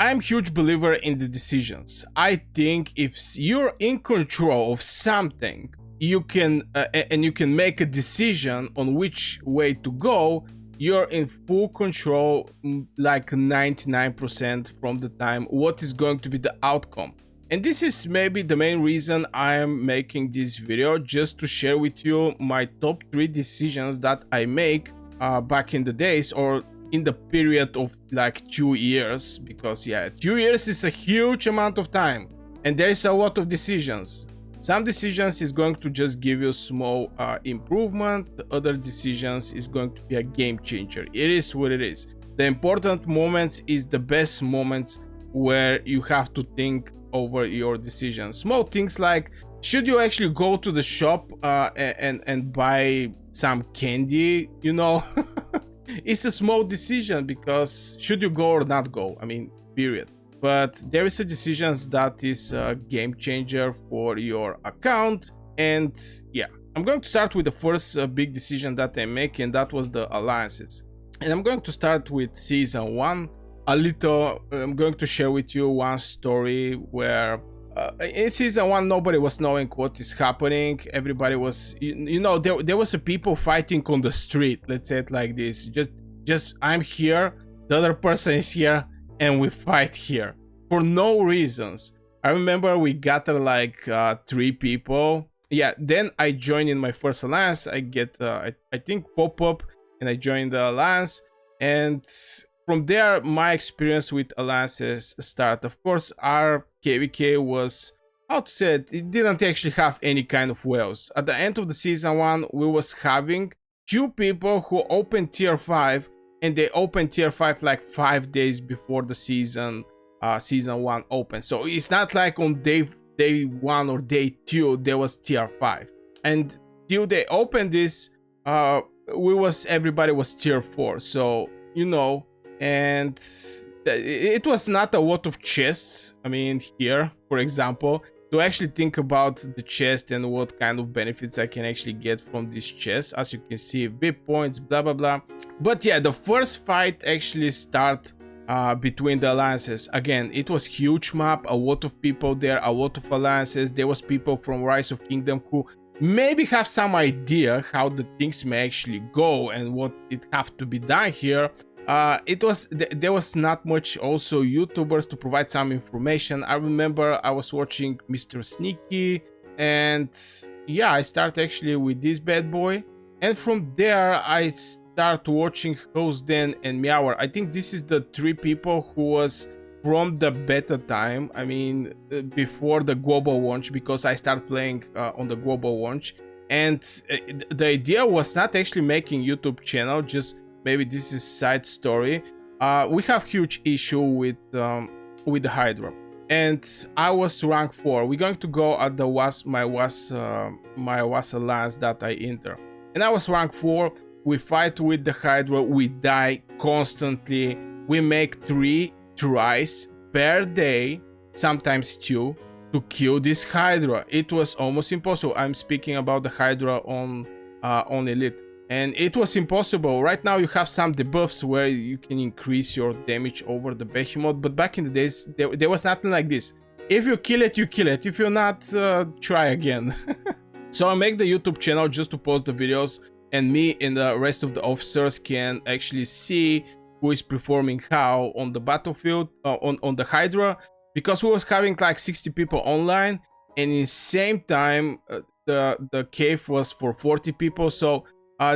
I'm a huge believer in the decisions. I think if you're in control of something, you can and you can make a decision on which way to go. You're in full control, like 99% from the time, what is going to be the outcome. And this is maybe the main reason I am making this video, just to share with you my top 3 decisions that I make back in the days, or in the period of like 2 years, because yeah, 2 years is a huge amount of time and there is a lot of decisions. Some decisions is going to just give you small improvement, other decisions is going to be a game changer. It is what it is. The important moments is the best moments, where you have to think over your decisions. Small things like, should you actually go to the shop and buy some candy, you know? It's a small decision, because should you go or not go, I mean, period. But there is a decision that is a game changer for your account. And yeah, I'm going to start with the first big decision that I make, and that was the alliances. And I'm going to start with season 1. I'm going to share with you one story where in season 1 nobody was knowing what is happening. Everybody was, you know, there was a people fighting on the street, let's say it like this. Just I'm here, the other person is here, and we fight here for no reasons. I remember we gathered like 3 people. Yeah, then I joined in my first alliance. I get I think pop-up, and I joined the alliance. And from there, my experience with alliances start. Of course, our KVK was, how to say it didn't actually have any kind of whales. At the end of the season 1, we was having 2 people who opened tier 5, and they opened tier 5 like 5 days before the season 1 opened. So it's not like on day 1 or day 2 there was tier 5. And till they opened this, everybody was tier 4. So, you know, and it was not a lot of chests. I mean, here, for example, to actually think about the chest and what kind of benefits I can actually get from this chest. As you can see, VIP points, blah blah blah. But yeah, the first fight actually start between the alliances. Again, it was huge map, a lot of people there, a lot of alliances. There was people from Rise of Kingdom who maybe have some idea how the things may actually go and what it have to be done here. There was not much also YouTubers to provide some information. I remember I was watching Mr. Sneaky, and yeah, I start actually with this bad boy, and from there I start watching Hosden and Meower. I think this is the 3 people who was from the beta time, I mean before the global launch, because I start playing on the global launch. And the idea was not actually making YouTube channel, just maybe this is side story. We have huge issue with the Hydra, and I was rank 4. We're going to go at the my was alliance that I enter, and I was rank 4. We fight with the Hydra, we die constantly. We make 3 tries per day, sometimes 2, to kill this Hydra. It was almost impossible. I'm speaking about the Hydra on Elite. And it was impossible. Right now you have some debuffs where you can increase your damage over the Behemoth, but back in the days there was nothing like this. If you kill it, you kill it. If you're not, try again. So I make the YouTube channel just to post the videos, and me and the rest of the officers can actually see who is performing how on the battlefield, on the Hydra, because we was having like 60 people online, and in the same time the cave was for 40 people. So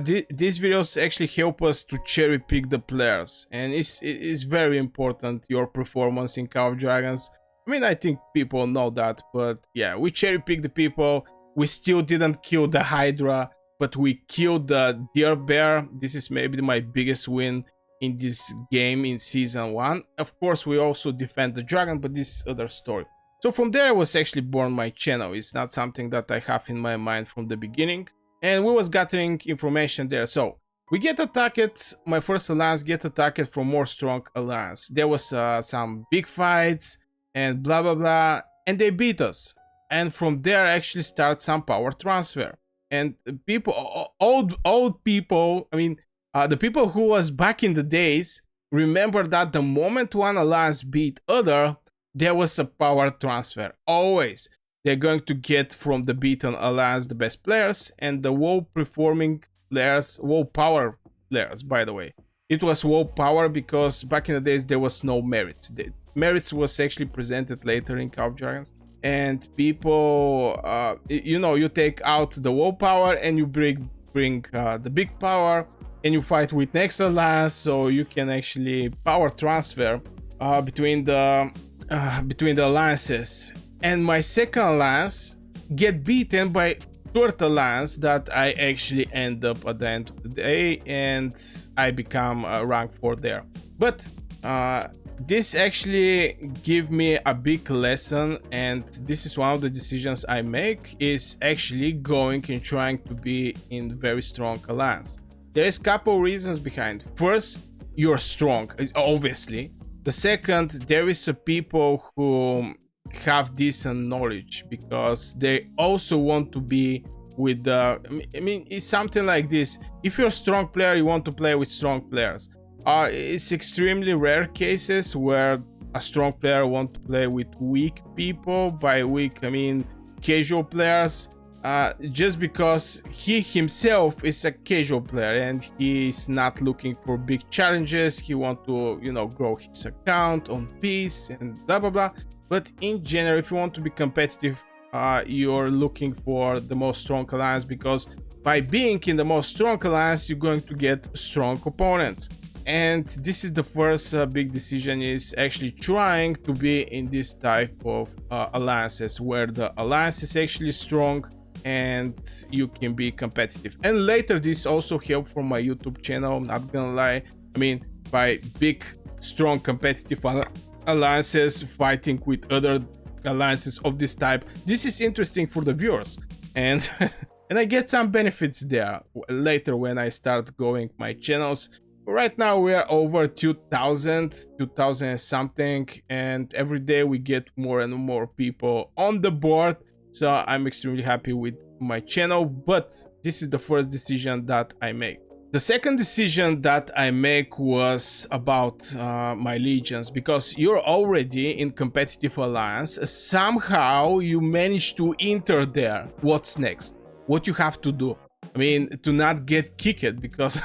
these videos actually help us to cherry pick the players, and it's very important, your performance in Call of Dragons. I mean, I think people know that, but yeah, we cherry pick the people. We still didn't kill the Hydra, but we killed the Deer Bear. This is maybe my biggest win in this game in season 1. Of course, we also defend the dragon, but this is other story. So from there was actually born my channel. It's not something that I have in my mind from the beginning. And we was gathering information there. So we get attacked, my first alliance get attacked from more strong alliance. There was some big fights and blah blah blah, and they beat us. And from there actually start some power transfer. And people, old people, I mean, the people who was back in the days, remember that the moment one alliance beat other, there was a power transfer. Always. They're going to get from the beaten alliance the best players and the WoW performing players, WoW power players, by the way. It was WoW power because back in the days there was no merits. The merits was actually presented later in Call of Dragons. And people, you take out the WoW power and you bring the big power and you fight with next alliance, so you can actually power transfer between the alliances. And my second alliance get beaten by third alliance that I actually end up at the end of the day, and I become rank 4 there. But this actually give me a big lesson, and this is one of the decisions I make, is actually going and trying to be in very strong alliance. There's a couple reasons behind. First, you're strong, obviously. The second, there is a people who have decent knowledge because they also want to be with the, I mean, it's something like this. If you're a strong player, you want to play with strong players. It's extremely rare cases where a strong player wants to play with weak people. By weak, I mean casual players. Just because he himself is a casual player and he's not looking for big challenges. He wants to, grow his account on peace and blah blah blah. But in general, if you want to be competitive, you're looking for the most strong alliance, because by being in the most strong alliance, you're going to get strong opponents. And this is the first big decision, is actually trying to be in this type of alliances where the alliance is actually strong and you can be competitive. And later this also helped for my YouTube channel, I'm not gonna lie. I mean, by big strong competitive alliances fighting with other alliances of this type, this is interesting for the viewers, and and I get some benefits there later when I start going my channels. Right now we are over 2000 something, and every day we get more and more people on the board, so I'm extremely happy with my channel. But this is the first decision that I make. The second decision that I make was about my legions, because you're already in competitive alliance. Somehow you manage to enter there. What's next? What you have to do? I mean, to not get kicked, because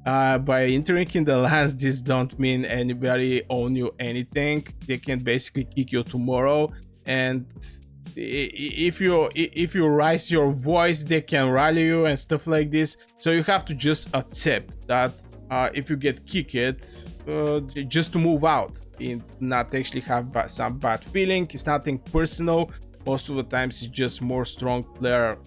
by entering in the alliance, this don't mean anybody own you anything. They can basically kick you tomorrow, and if you raise your voice, they can rally you and stuff like this. So you have to just accept that if you get kicked, just to move out and not actually have some bad feeling. It's nothing personal. Most of the times it's just more strong player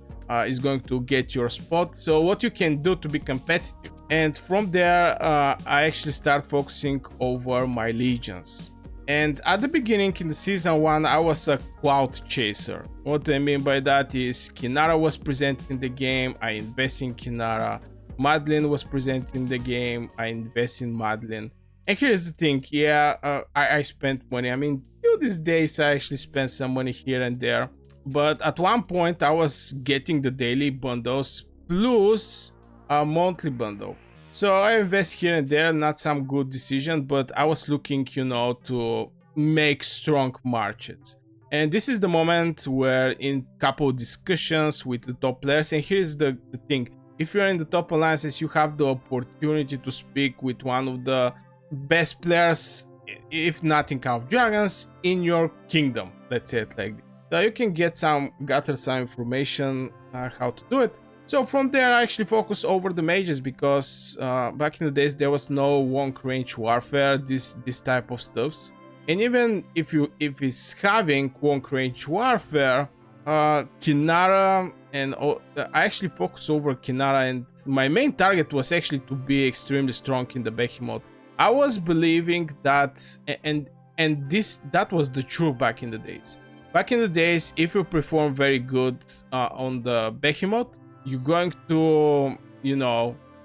is going to get your spot. So what you can do to be competitive, and from there I actually start focusing over my legions. And at the beginning in the season 1, I was a cloud chaser. What I mean by that is Kinara was present in the game, I invest in Kinara. Madeline was present in the game, I invest in Madeline. And here's the thing, yeah, I spent money. I mean, till these days I actually spend some money here and there. But at one point I was getting the daily bundles plus a monthly bundle. So I invest here and there, not some good decision, but I was looking, to make strong marches. And this is the moment where in couple discussions with the top players, and here's the thing. If you're in the top alliances, you have the opportunity to speak with one of the best players, if not in Call of Dragons, in your kingdom. Let's say it like this. So you can gather some information how to do it. So from there I actually focus over the mages, because back in the days there was no long range warfare, this type of stuffs. And even if it's having long range warfare, Kinara, and I actually focus over Kinara, and my main target was actually to be extremely strong in the Behemoth. I was believing that, and that was the truth back in the days. Back in the days, if you perform very good on the Behemoth, you're going to,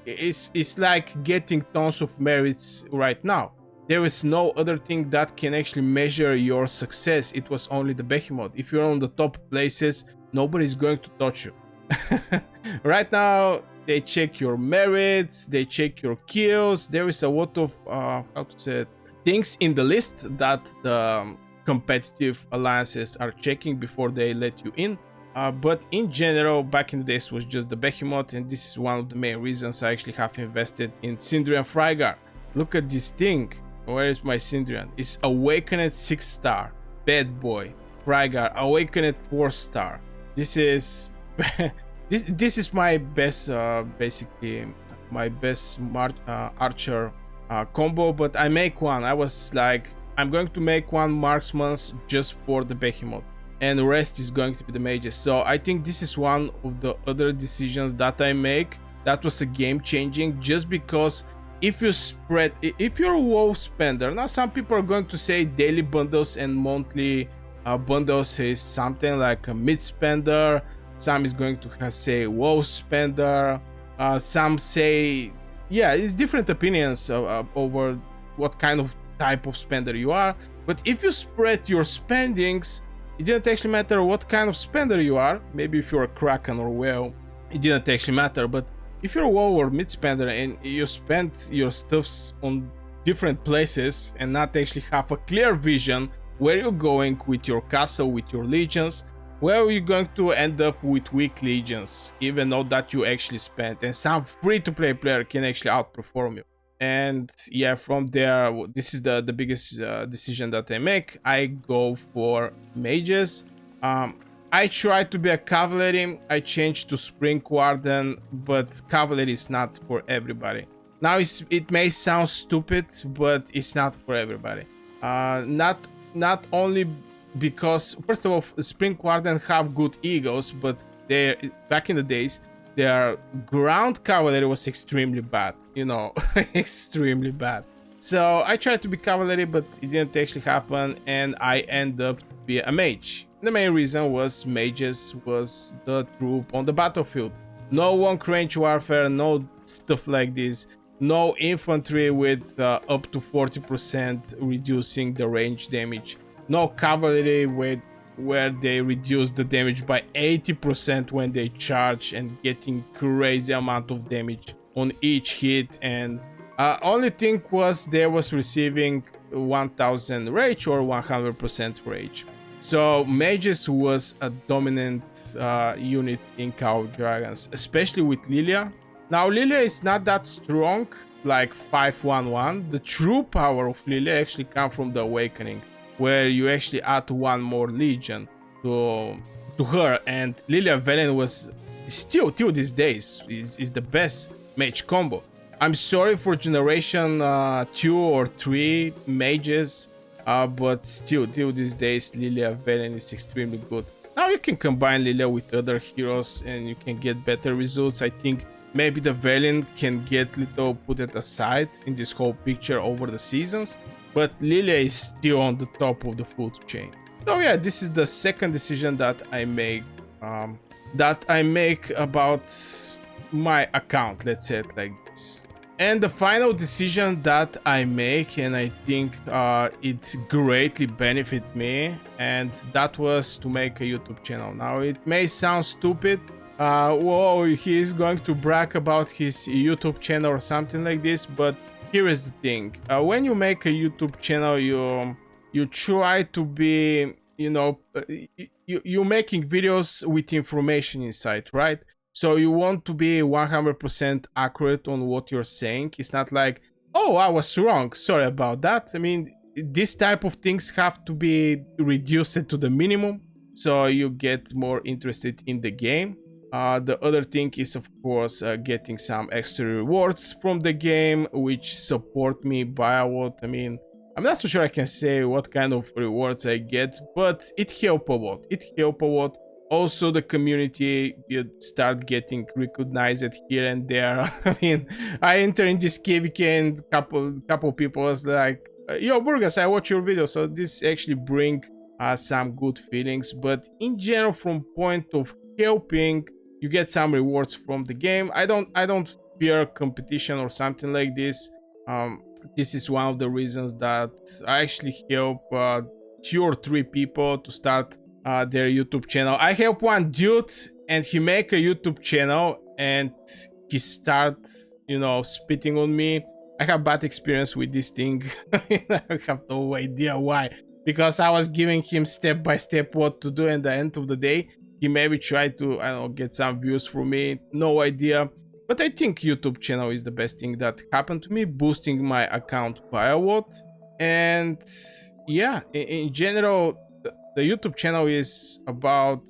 it's like getting tons of merits right now. There is no other thing that can actually measure your success. It was only the Behemoth. If you're on the top places, nobody's going to touch you. Right now, they check your merits, they check your kills. There is a lot of how to say it, things in the list that the competitive alliances are checking before they let you in. But in general, back in the days was just the Behemoth, and this is one of the main reasons I actually have invested in Syndrian Frygar. Look at this thing. Where is my Syndrian? It's Awakened 6-star. Bad boy. Frygar, Awakened 4-star. This is this is my best basically my best archer combo, but I make one. I was like, I'm going to make one marksman's just for the Behemoth, and the rest is going to be the mages. So I think this is one of the other decisions that I make that was a game changing, just because if you spread, if you're a WoW spender, now some people are going to say daily bundles and monthly bundles is something like a mid spender. Some is going to say WoW spender. Some say, yeah, it's different opinions over what kind of type of spender you are. But if you spread your spendings, it didn't actually matter what kind of spender you are. Maybe if you're a Kraken or WoW, it didn't actually matter. But if you're a WoW or mid spender and you spend your stuffs on different places and not actually have a clear vision where you're going with your castle, with your legions, well, you're going to end up with weak legions, even though that you actually spent. And some free-to-play player can actually outperform you. And yeah, from there, this is the biggest decision that I make. I go for mages. I try to be a cavalry. I changed to Spring Warden, but cavalry is not for everybody. Now it may sound stupid, but it's not for everybody. Not only because, first of all, Spring Warden have good egos, but they back in the days, their ground cavalry was extremely bad, you know, extremely bad. So I tried to be cavalry, but it didn't actually happen, and I end up to be a mage. The main reason was mages was the troop on the battlefield. No long-range warfare, no stuff like this. No infantry with up to 40% reducing the range damage. No cavalry where they reduce the damage by 80% when they charge and getting crazy amount of damage on each hit. And only thing was they was receiving 1000 rage or 100% rage. So mages was a dominant unit in Call of Dragons, especially with Lilia. Now Lilia is not that strong like 511. The true power of Lilia actually comes from the Awakening, where you actually add one more legion to her, and Lilia Velen was still till these days is the best mage combo. I'm sorry for generation 2 or 3 mages, but still till these days Lilia Velen is extremely good. Now you can combine Lilia with other heroes and you can get better results. I think maybe the Velen can get little put it aside in this whole picture over the seasons, but Lilia is still on the top of the food chain. So yeah, this is the second decision that I make about my account, let's say it like this. And the final decision that I make, and I think it greatly benefit me, and that was to make a YouTube channel. Now it may sound stupid. Whoa, he's going to brag about his YouTube channel or something like this, but here is the thing. When you make a YouTube channel, you try to be, you know, you're making videos with information inside, right? So you want to be 100% accurate on what you're saying. It's not like, oh, I was wrong, sorry about that. I mean, this type of things have to be reduced to the minimum so you get more interested in the game. The other thing is, of course, getting some extra rewards from the game, which support me by a lot. I mean, I'm not so sure I can say what kind of rewards I get, but it helps a lot. It helps a lot. Also, the community, you start getting recognized here and there. I mean, I enter in this KVK and couple people was like, "Yo, Burgas, I watch your video." So this actually bring some good feelings. But in general, from point of helping, you get some rewards from the game. I don't fear competition or something like this. This is one of the reasons that I actually help 2 or 3 people to start their YouTube channel. I have one dude, and he make a YouTube channel, and he starts, spitting on me. I have bad experience with this thing. I have no idea why. Because I was giving him step by step what to do, and at the end of the day, he maybe tried to, I don't know, get some views from me. No idea. But I think YouTube channel is the best thing that happened to me, boosting my account by a lot. And yeah, in general, the YouTube channel is about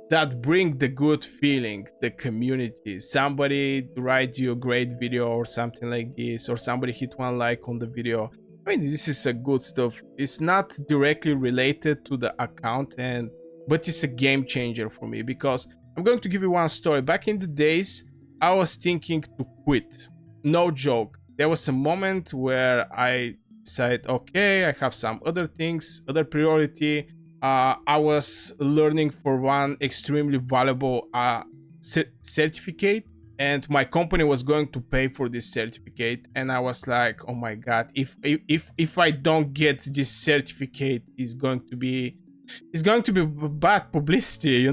that bring the good feeling, the community. Somebody write you a great video or something like this, or somebody hit one like on the video. I mean, this is a good stuff. It's not directly related to the account, but it's a game changer for me, because I'm going to give you one story. Back in the days, I was thinking to quit. No joke. There was a moment where I decided, okay, I have some other things, other priority. I was learning for one extremely valuable certificate, and my company was going to pay for this certificate. And I was like, oh my god, if I don't get this certificate, it's going to be bad publicity.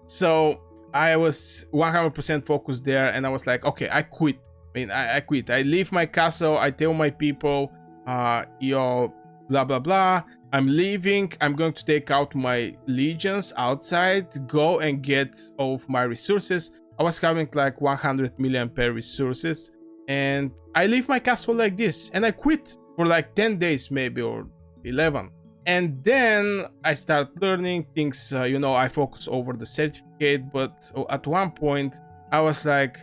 So I was 100% focused there, and I was like, okay, I quit. I quit. I leave my castle. I tell my people, yo, blah blah blah, I'm leaving. I'm going to take out my legions outside, go and get all of my resources. I was having like 100 million per resources, and I leave my castle like this, and I quit for like 10 days maybe, or 11. And then I start learning things. I focus over the certificate, but at one point I was like,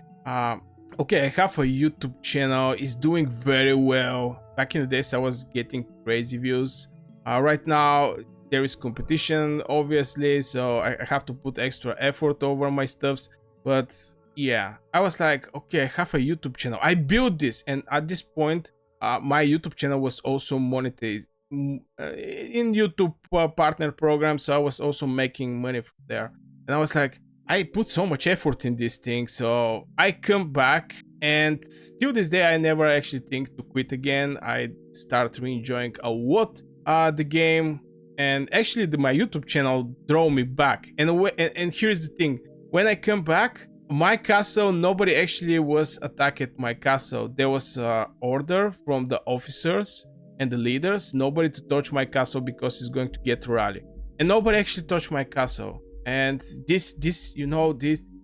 okay, I have a YouTube channel, it's doing very well. Back in the days, I was getting crazy views. Right now, there is competition, obviously, so I have to put extra effort over my stuffs. But yeah, I was like, okay, I have a YouTube channel. I built this, and at this point, my YouTube channel was also monetized in YouTube partner program, so I was also making money from there. And I was like, I put so much effort in this thing, so I come back, and still this day I never actually think to quit again. I start re-enjoying a lot the game, and actually my YouTube channel drove me back. And here's the thing: when I come back, my castle, nobody actually was attacked my castle. There was an order from the officers and the leaders, nobody to touch my castle because it's going to get rally, and nobody actually touched my castle. And this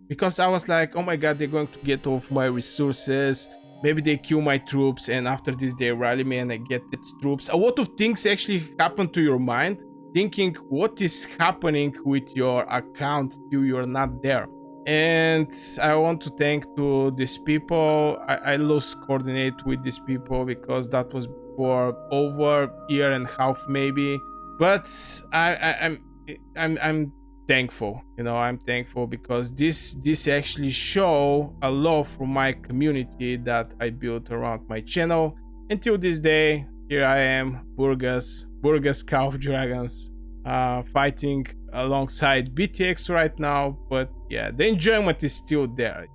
because I was like, oh my god, they're going to get off my resources, maybe they kill my troops, and after this they rally me and I get its troops. A lot of things actually happen to your mind, thinking what is happening with your account till you're not there. And I want to thank to these people. I lost coordinate with these people because that was for over a year and a half maybe, but I'm thankful. I'm thankful because this actually show a lot from my community that I built around my channel. Until this day, here I am, Burgas Call of Dragons, fighting alongside BTX right now. But yeah, the enjoyment is still there.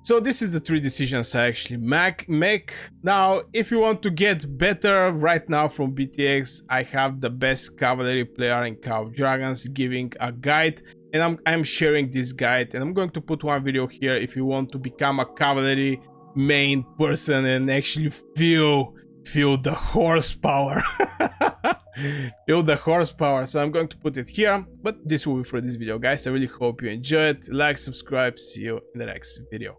So this is the 3 decisions I actually make. Now, if you want to get better right now from BTX, I have the best cavalry player in Call of Dragons giving a guide, and I'm sharing this guide, and I'm going to put one video here if you want to become a cavalry main person and actually feel the horsepower. Feel the horsepower. So I'm going to put it here, but this will be for this video, guys. I really hope you enjoyed. Like, subscribe, see you in the next video.